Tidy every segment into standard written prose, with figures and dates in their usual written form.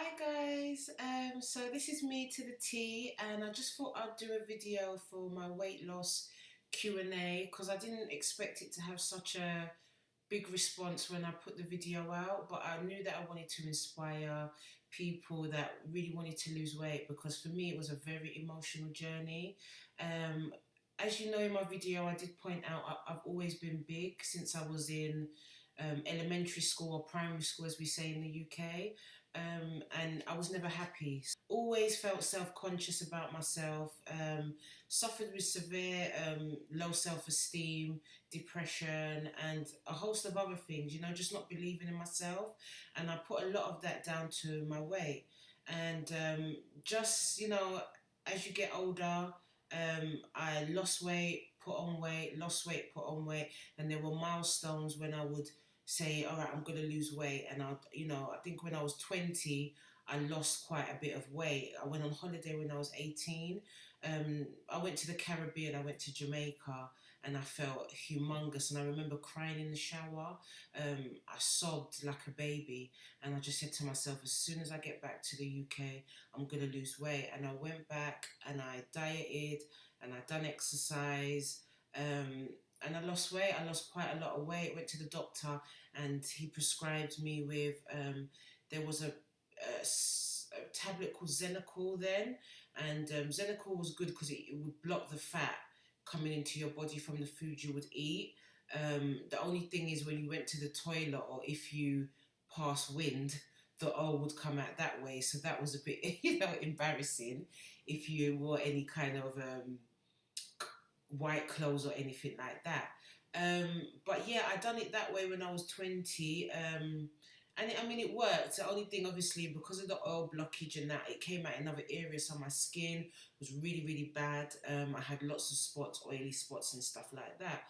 Hi guys, so this is me to the T, and I just thought I'd do a video for my weight loss Q&A because I didn't expect it to have such a big response when I put the video out, but I knew that I wanted to inspire people that really wanted to lose weight, because for me it was a very emotional journey. As you know, in my video I did point out I've always been big since I was in elementary school, or primary school as we say in the UK. And I was never happy. Always felt self-conscious about myself, suffered with severe low self-esteem, depression, and a host of other things, just not believing in myself. And I put a lot of that down to my weight. And as you get older, I lost weight, put on weight, lost weight, put on weight, and there were milestones when I would say, all right, I'm going to lose weight. And I think when I was 20, I lost quite a bit of weight. I went on holiday when I was 18. I went to the Caribbean, I went to Jamaica, and I felt humongous. And I remember crying in the shower. I sobbed like a baby. And I just said to myself, as soon as I get back to the UK, I'm going to lose weight. And I went back and I dieted and I done exercise. And I lost weight. I lost quite a lot of weight. Went to the doctor and he prescribed me with, there was a tablet called Xenical then. And Xenical was good because it would block the fat coming into your body from the food you would eat. The only thing is when you went to the toilet or if you pass wind, the oil would come out that way. So that was a bit, embarrassing if you wore any kind of white clothes or anything like that. But yeah, I done it that way when I was 20. And it worked. The only thing, obviously, because of the oil blockage and that, it came out in other areas. So my skin was really, really bad. I had lots of spots, oily spots and stuff like that.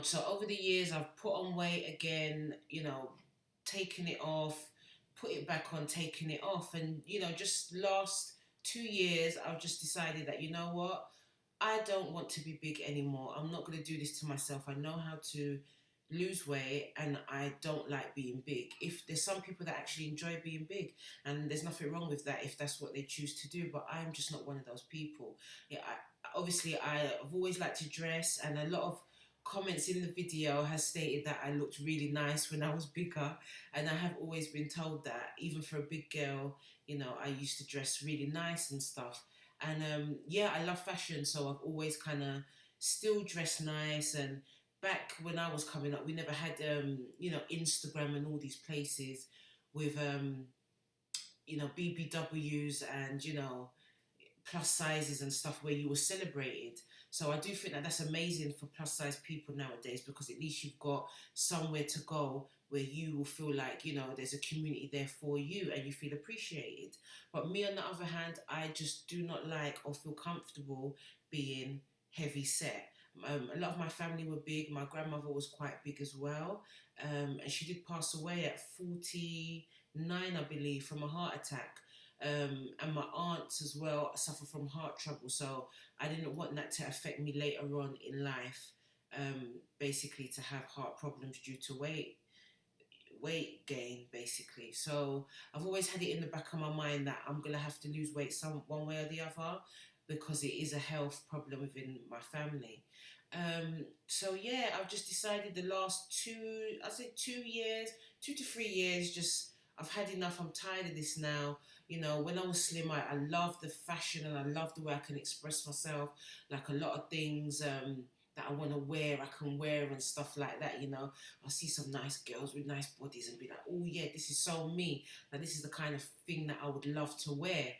So over the years, I've put on weight again, taken it off, put it back on, taking it off. And, just last 2 years, I've just decided that, you know what? I don't want to be big anymore. I'm not going to do this to myself. I know how to lose weight and I don't like being big. If there's some people that actually enjoy being big, and there's nothing wrong with that if that's what they choose to do, but I'm just not one of those people. Yeah, I've always liked to dress, and a lot of comments in the video has stated that I looked really nice when I was bigger, and I have always been told that even for a big girl, I used to dress really nice and stuff. And I love fashion, so I've always kind of still dressed nice. And back when I was coming up, we never had Instagram and all these places with BBWs and plus sizes and stuff where you were celebrated. So I do think that that's amazing for plus size people nowadays, because at least you've got somewhere to go where you will feel like, there's a community there for you and you feel appreciated. But me, on the other hand, I just do not like or feel comfortable being heavy set. A lot of my family were big. My grandmother was quite big as well. And she did pass away at 49, I believe, from a heart attack. And my aunts as well suffer from heart trouble, so I didn't want that to affect me later on in life, basically to have heart problems due to weight gain, basically. So I've always had it in the back of my mind that I'm going to have to lose weight one way or the other, because it is a health problem within my family. So yeah, I've just decided the last 2 to 3 years, just I've had enough. I'm tired of this now. When I was slim, I loved the fashion and I loved the way I can express myself. Like a lot of things that I want to wear, I can wear and stuff like that. I see some nice girls with nice bodies and be like, oh yeah, this is so me. Like, this is the kind of thing that I would love to wear.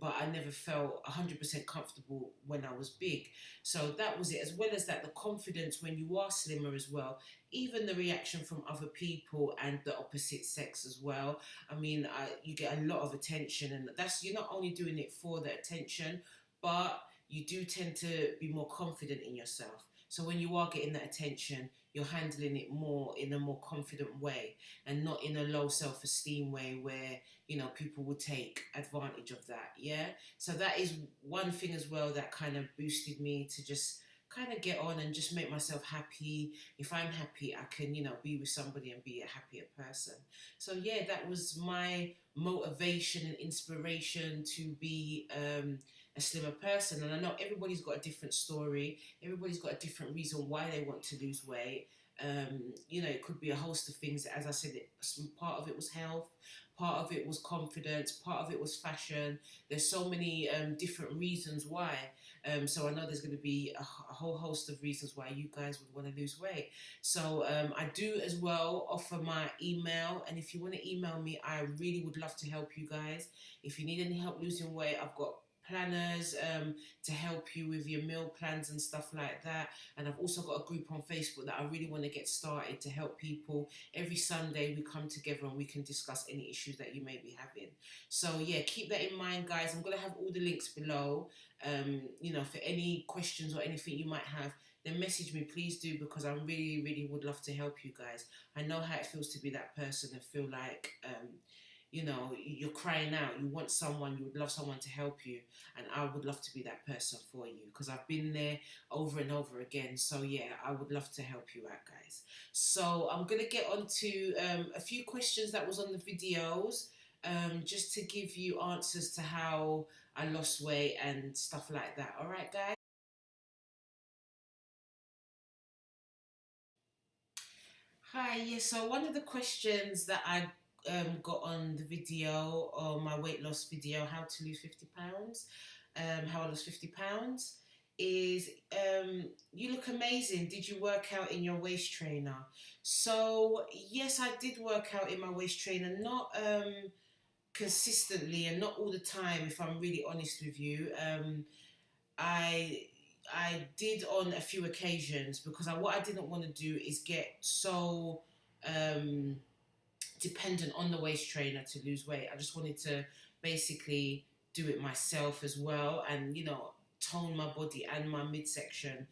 But I never felt 100% comfortable when I was big. So that was it. As well as that, the confidence when you are slimmer as well, even the reaction from other people and the opposite sex as well. You get a lot of attention, and you're not only doing it for the attention, but you do tend to be more confident in yourself. So when you are getting that attention, you're handling it more in a more confident way, and not in a low self-esteem way where, people will take advantage of that. Yeah. So that is one thing as well that kind of boosted me to just kind of get on and just make myself happy. If I'm happy, I can, be with somebody and be a happier person. So yeah, that was my motivation and inspiration to be a slimmer person. And I know everybody's got a different story. Everybody's got a different reason why they want to lose weight. It could be a host of things. As I said, part of it was health, part of it was confidence, part of it was fashion. There's so many different reasons why. So I know there's going to be a whole host of reasons why you guys would want to lose weight. So I do as well offer my email, and if you want to email me, I really would love to help you guys. If you need any help losing weight, I've got planners to help you with your meal plans and stuff like that. And I've also got a group on Facebook that I really want to get started to help people. Every Sunday we come together and we can discuss any issues that you may be having. So yeah, keep that in mind, guys. I'm going to have all the links below. For any questions or anything you might have, then message me, please do, because I really, really would love to help you guys. I know how it feels to be that person and feel like, you're crying out. You want someone, you would love someone to help you. And I would love to be that person for you because I've been there over and over again. So yeah, I would love to help you out, guys. So I'm going to get on to a few questions that was on the videos, just to give you answers to how I lost weight and stuff like that. All right, guys? Hi, yeah, so one of the questions that I got on the video, or my weight loss video, how to lose 50 pounds, how I lost 50 pounds, is you look amazing. Did you work out in your waist trainer? So, yes, I did work out in my waist trainer, not consistently and not all the time, if I'm really honest with you. I I did on a few occasions because what I didn't want to do is get so um, dependent on the waist trainer to lose weight. I just wanted to basically do it myself as well, and tone my body and my midsection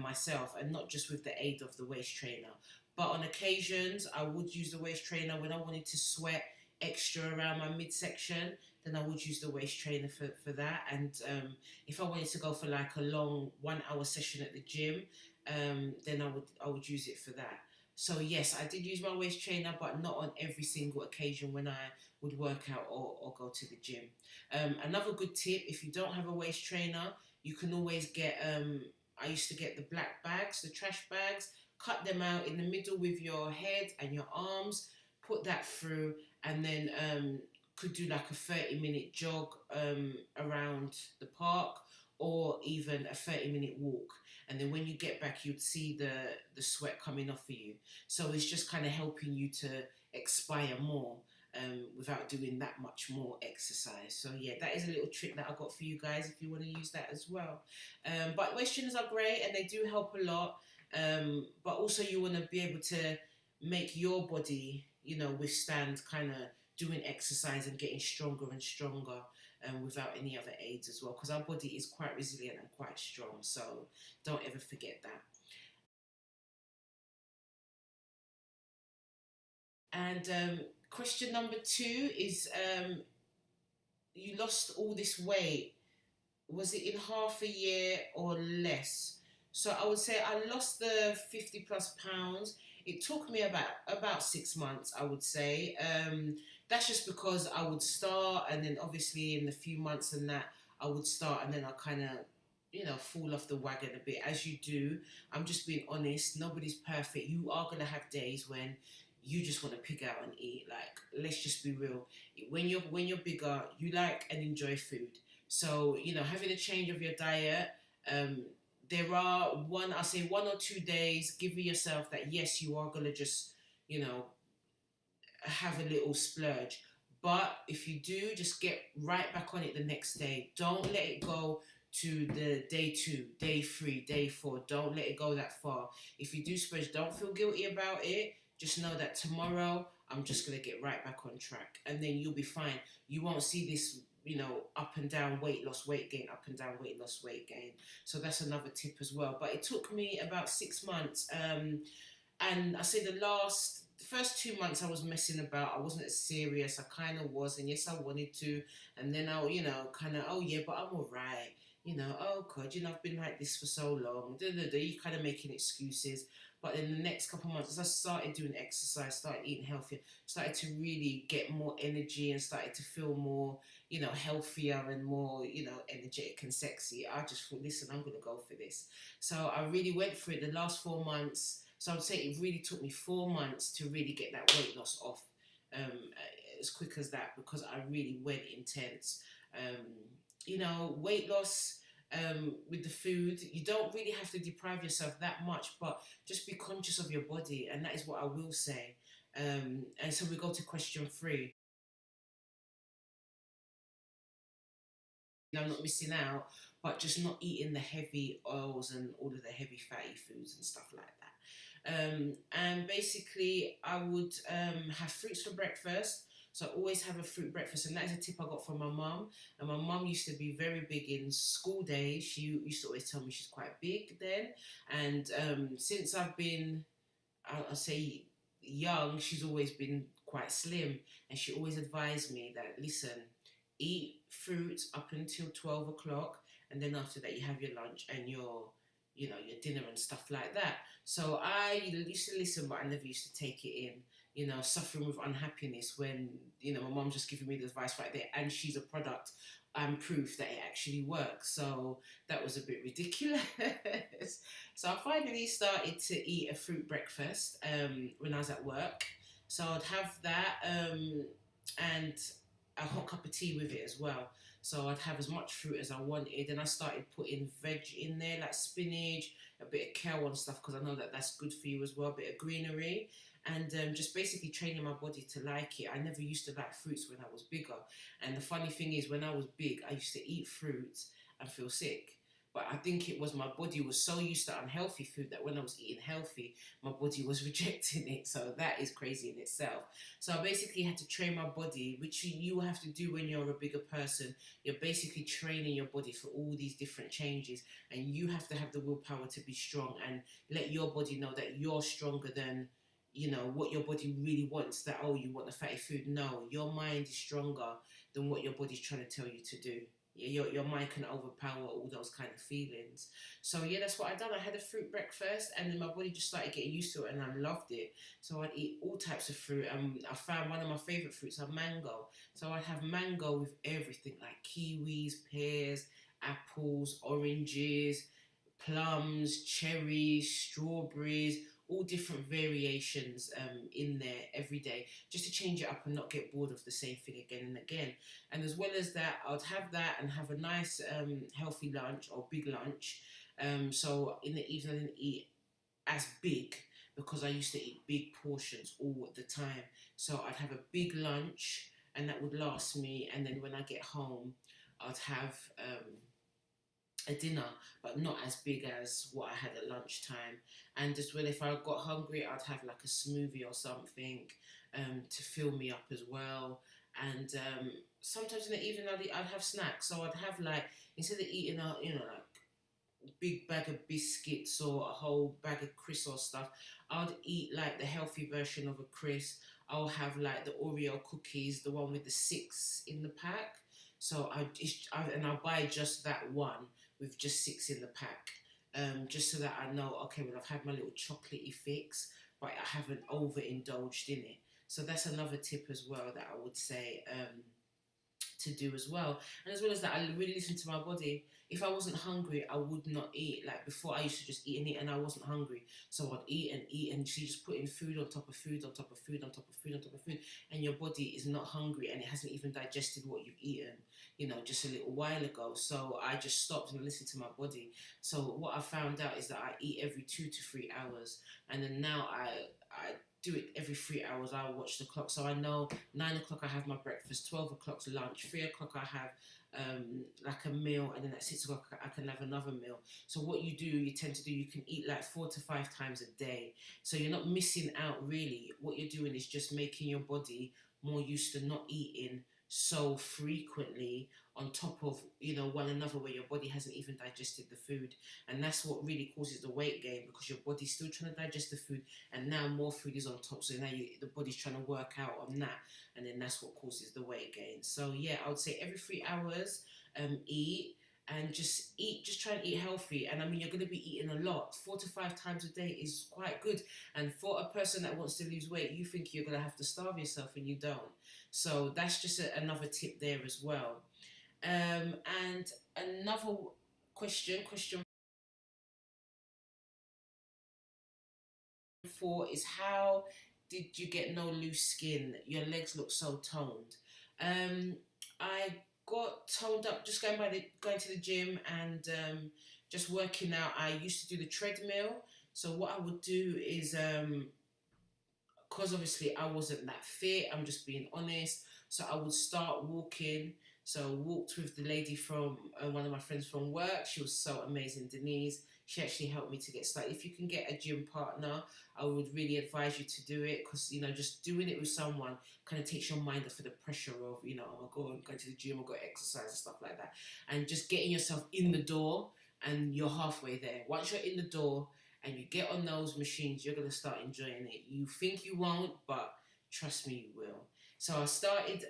myself, and not just with the aid of the waist trainer. But on occasions, I would use the waist trainer when I wanted to sweat extra around my midsection. Then I would use the waist trainer for that. And if I wanted to go for like a long 1 hour session at the gym, then I would use it for that. So yes, I did use my waist trainer, but not on every single occasion when I would work out or go to the gym. Another good tip: if you don't have a waist trainer, you can always get. I used to get the black bags, the trash bags. Cut them out in the middle with your head and your arms. Put that through, and then could do like a 30-minute jog around the park, or even a 30-minute walk. And then when you get back, you'd see the sweat coming off of you. So it's just kind of helping you to expire more without doing that much more exercise. So yeah, that is a little trick that I got for you guys if you want to use that as well. But waist trainers are great and they do help a lot. But also you want to be able to make your body, withstand kind of doing exercise and getting stronger and stronger without any other aids as well, because our body is quite resilient and quite strong. So don't ever forget that. And question number two is, you lost all this weight. Was it in half a year or less? So I would say I lost the 50 plus pounds. It took me about 6 months, I would say. That's just because I would start, and then obviously in the few months and that I would start, and then I kind of fall off the wagon a bit, as you do. I'm just being honest. Nobody's perfect. You are gonna have days when you just want to pig out and eat. Like, let's just be real. When you're bigger, you like and enjoy food. So having a change of your diet. There are I'll say 1 or 2 days. Give yourself that. Yes, you are gonna just you know have a little splurge. But if you do, just get right back on it the next day. Don't let it go to the day 2, day 3, day 4. Don't let it go that far. If you do splurge, don't feel guilty about it. Just know that tomorrow I'm just going to get right back on track. And then you'll be fine. You won't see this, up and down weight loss, weight gain, up and down weight loss, weight gain. So that's another tip as well. But it took me about 6 months. And I say the first 2 months I was messing about. I wasn't as serious. I kind of was, and yes, I wanted to. And then I, kind of, oh yeah, but I'm all right. oh God, I've been like this for so long. You kind of making excuses. But in the next couple of months, as I started doing exercise, started eating healthier, started to really get more energy and started to feel more, healthier and more, energetic and sexy. I just thought, listen, I'm going to go for this. So I really went for it the last 4 months. So I'd say it really took me 4 months to really get that weight loss off as quick as that, because I really went intense. Weight loss with the food, you don't really have to deprive yourself that much, but just be conscious of your body, and that is what I will say. And so we go to question 3. I'm not missing out, but just not eating the heavy oils and all of the heavy fatty foods and stuff like that. And basically, I would have fruits for breakfast. So I always have a fruit breakfast, and that is a tip I got from my mum. And my mum used to be very big in school days. She used to always tell me she's quite big then. And since I've been, I'll say, young, she's always been quite slim. And she always advised me that, listen, eat fruits up until 12 o'clock, and then after that you have your lunch and your dinner and stuff like that. So I used to listen, but I never used to take it in. Suffering with unhappiness when my mom's just giving me the advice right there, and she's a product and proof that it actually works. So that was a bit ridiculous. So I finally started to eat a fruit breakfast when I was at work. So I'd have that and a hot cup of tea with it as well. So I'd have as much fruit as I wanted, and I started putting veg in there, like spinach, a bit of kale and stuff, because I know that that's good for you as well, a bit of greenery, and just basically training my body to like it. I never used to like fruits when I was bigger, and the funny thing is, when I was big, I used to eat fruits and feel sick. But I think it was my body was so used to unhealthy food that when I was eating healthy, my body was rejecting it. So that is crazy in itself. So I basically had to train my body, which you have to do when you're a bigger person. You're basically training your body for all these different changes, and you have to have the willpower to be strong and let your body know that you're stronger than what your body really wants. That, oh, you want the fatty food. No, your mind is stronger than what your body's trying to tell you to do. Yeah, your mind can overpower all those kind of feelings. So yeah, that's what I done. I had a fruit breakfast, and then my body just started getting used to it, and I loved it. So I'd eat all types of fruit, and I found one of my favourite fruits are mango. So I'd have mango with everything, like kiwis, pears, apples, oranges, plums, cherries, strawberries, all different variations in there every day, just to change it up and not get bored of the same thing again and again. And as well as that, I'd have that and have a nice healthy lunch or big lunch. So in the evening, I didn't eat as big because I used to eat big portions all the time. So I'd have a big lunch, and that would last me. And then when I get home, I'd have a dinner, but not as big as what I had at lunchtime. And as well, if I got hungry, I'd have like a smoothie or something to fill me up as well. And sometimes in the evening, I'd have snacks. So I'd have like, instead of eating like big bag of biscuits or a whole bag of crisps or stuff, I'd eat like the healthy version of a crisp. I'll have like the Oreo cookies, the one with the 6 in the pack. So and I'll buy just that one with just 6 in the pack, just so that I know, okay, well, I've had my little chocolatey fix, but I haven't overindulged in it. So that's another tip as well that I would say to do as well. And as well as that, I really listen to my body. If I wasn't hungry, I would not eat. Like before, I used to just eat and eat, and I wasn't hungry, so I'd eat and eat, and so you just putting food on top of food on top of food on top of food on top of food, and your body is not hungry, and it hasn't even digested what you've eaten, just a little while ago. So I just stopped and listened to my body. So what I found out is that I eat every 2 to 3 hours, and then now I do it every 3 hours. I watch the clock, so I know 9 o'clock I have my breakfast, 12 o'clock's lunch, 3 o'clock I have like a meal, and then at 6 o'clock I can have another meal. So what you tend to do, you can eat like 4 to 5 times a day. So you're not missing out really. What you're doing is just making your body more used to not eating so frequently on top of one another, where your body hasn't even digested the food. And that's what really causes the weight gain, because your body's still trying to digest the food, and now more food is on top, so now the body's trying to work out on that, and then that's what causes the weight gain. So yeah, I would say every 3 hours eat, and just eat, just try and eat healthy. And I mean, you're going to be eating a lot. 4 to 5 times a day is quite good. And for a person that wants to lose weight, you think you're going to have to starve yourself, and you don't. So that's just another tip there as well. And another question 4 is, how did you get no loose skin? Your legs look so toned. Um, I got toned up just going to the gym and just working out. I used to do the treadmill. So what I would do is, because obviously I wasn't that fit, I'm just being honest. So I would start walking. So I walked with the lady from one of my friends from work. She was so amazing, Denise. She actually helped me to get started. If you can get a gym partner, I would really advise you to do it, because just doing it with someone kind of takes your mind off of the pressure of, oh my god, I'm going to the gym, I've got to exercise and stuff like that. And just getting yourself in the door, and you're halfway there. Once you're in the door, and you get on those machines, you're going to start enjoying it. You think you won't, but trust me, you will. So I started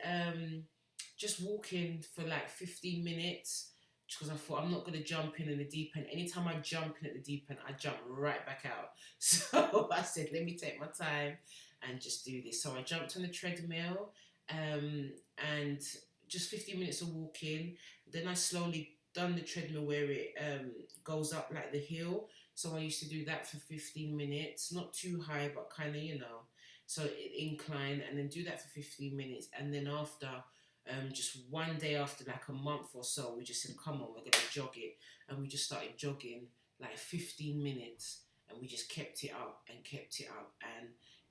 just walking for like 15 minutes, because I thought, I'm not going to jump in the deep end. Anytime I jump in at the deep end, I jump right back out. So I said, let me take my time and just do this. So I jumped on the treadmill, and just 15 minutes of walking. Then I slowly done the treadmill where it goes up like the hill. So I used to do that for 15 minutes, not too high, but kind of, so incline, and then do that for 15 minutes. And then after, just one day after, like a month or so, we just said, come on, we're going to jog it. And we just started jogging like 15 minutes, and we just kept it up and kept it up. And,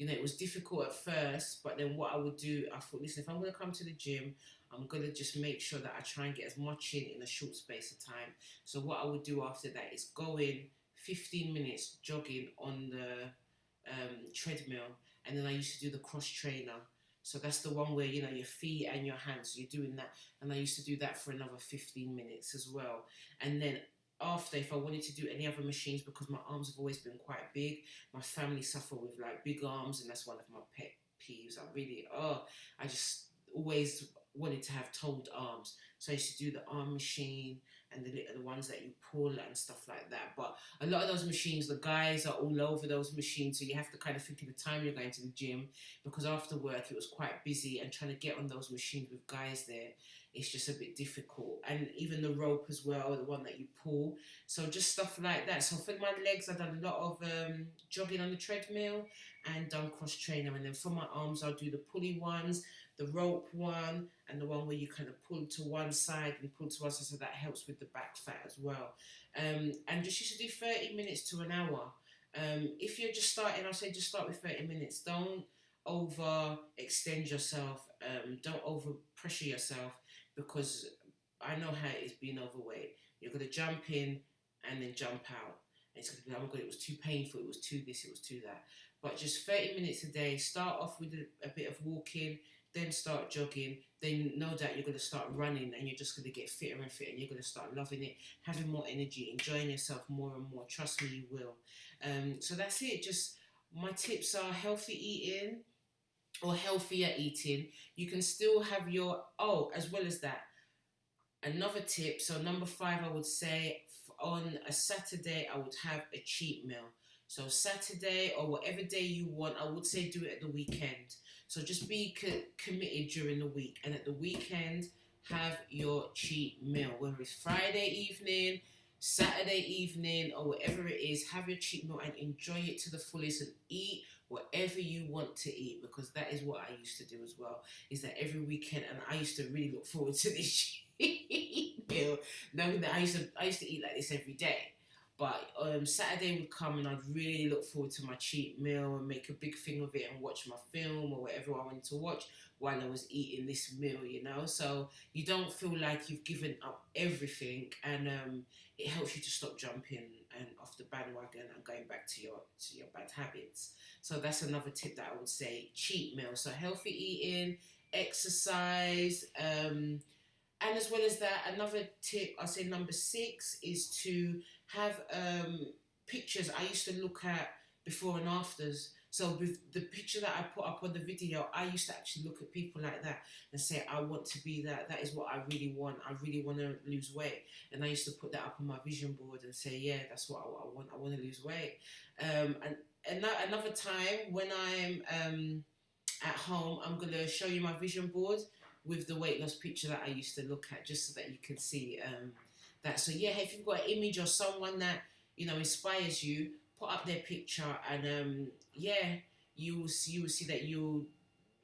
it was difficult at first, but then what I would do, I thought, listen, if I'm going to come to the gym, I'm going to just make sure that I try and get as much in a short space of time. So what I would do after that is go in 15 minutes jogging on the treadmill, and then I used to do the cross trainer. So that's the one where, your feet and your hands, you're doing that. And I used to do that for another 15 minutes as well. And then after, if I wanted to do any other machines, because my arms have always been quite big, my family suffer with like big arms, and that's one of my pet peeves. I just always wanted to have toned arms. So I used to do the arm machine and the ones that you pull and stuff like that. But a lot of those machines, the guys are all over those machines, so you have to kind of think of the time you're going to the gym, because after work it was quite busy, and trying to get on those machines with guys there, it's just a bit difficult. And even the rope as well, the one that you pull. So just stuff like that. So for my legs, I've done a lot of jogging on the treadmill and done cross trainer. And then for my arms, I'll do the pulley ones, the rope one, and the one where you kind of pull to one side and pull to one side, so that helps with the back fat as well. And just used to do 30 minutes to an hour. If you're just starting, I'll say just start with 30 minutes. Don't over extend yourself. Don't over pressure yourself, because I know how it is being overweight. You're going to jump in and then jump out. And it's going to be, oh my god, it was too painful, it was too this, it was too that. But just 30 minutes a day, start off with a bit of walking, then start jogging, then no doubt you're going to start running, and you're just going to get fitter and fitter, and you're going to start loving it, having more energy, enjoying yourself more and more. Trust me, you will. So that's it. Just my tips are healthy eating, or healthier eating. You can still have as well as that, another tip. So number 5, I would say on a Saturday, I would have a cheat meal. So Saturday or whatever day you want, I would say do it at the weekend. So just be committed during the week, and at the weekend, have your cheat meal. Whether it's Friday evening, Saturday evening, or whatever it is, have your cheat meal and enjoy it to the fullest, and eat whatever you want to eat, because that is what I used to do as well, is that every weekend, and I used to really look forward to this cheat meal, knowing that I used to eat like this every day. But Saturday would come, and I'd really look forward to my cheat meal and make a big thing of it, and watch my film or whatever I wanted to watch while I was eating this meal, So you don't feel like you've given up everything, and it helps you to stop jumping and off the bandwagon and going back to your bad habits. So that's another tip that I would say: cheat meal. So healthy eating, exercise, and as well as that, another tip, I say number 6, is to have pictures. I used to look at before and afters. So with the picture that I put up on the video, I used to actually look at people like that and say, I want to be that. That is what I really want. I really want to lose weight. And I used to put that up on my vision board and say, yeah, that's what I want. I want to lose weight. And another time when I'm at home, I'm going to show you my vision board with the weight loss picture that I used to look at, just so that you can see that. So yeah, if you've got an image or someone that, you know, inspires you, put up their picture, and yeah, you will see that you'll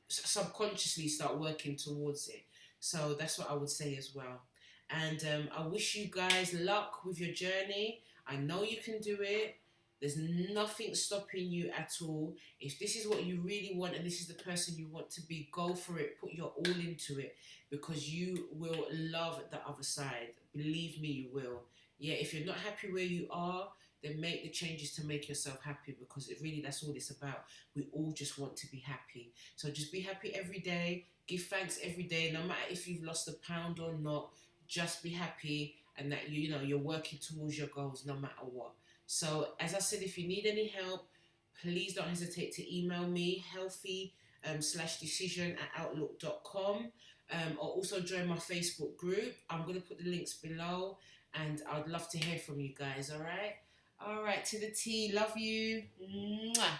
subconsciously start working towards it. So that's what I would say as well. And I wish you guys luck with your journey. I know you can do it. There's nothing stopping you at all. If this is what you really want and this is the person you want to be, go for it. Put your all into it, because you will love the other side. Believe me, you will. Yeah, if you're not happy where you are, then make the changes to make yourself happy, because it really, that's all it's about. We all just want to be happy. So just be happy every day. Give thanks every day, no matter if you've lost a pound or not. Just be happy, and that you know you're working towards your goals no matter what. So as I said, if you need any help, please don't hesitate to email me, healthy /decision@outlook.com, or also join my Facebook group. I'm going to put the links below, and I'd love to hear from you guys. All right, to the T. Love you. Mwah.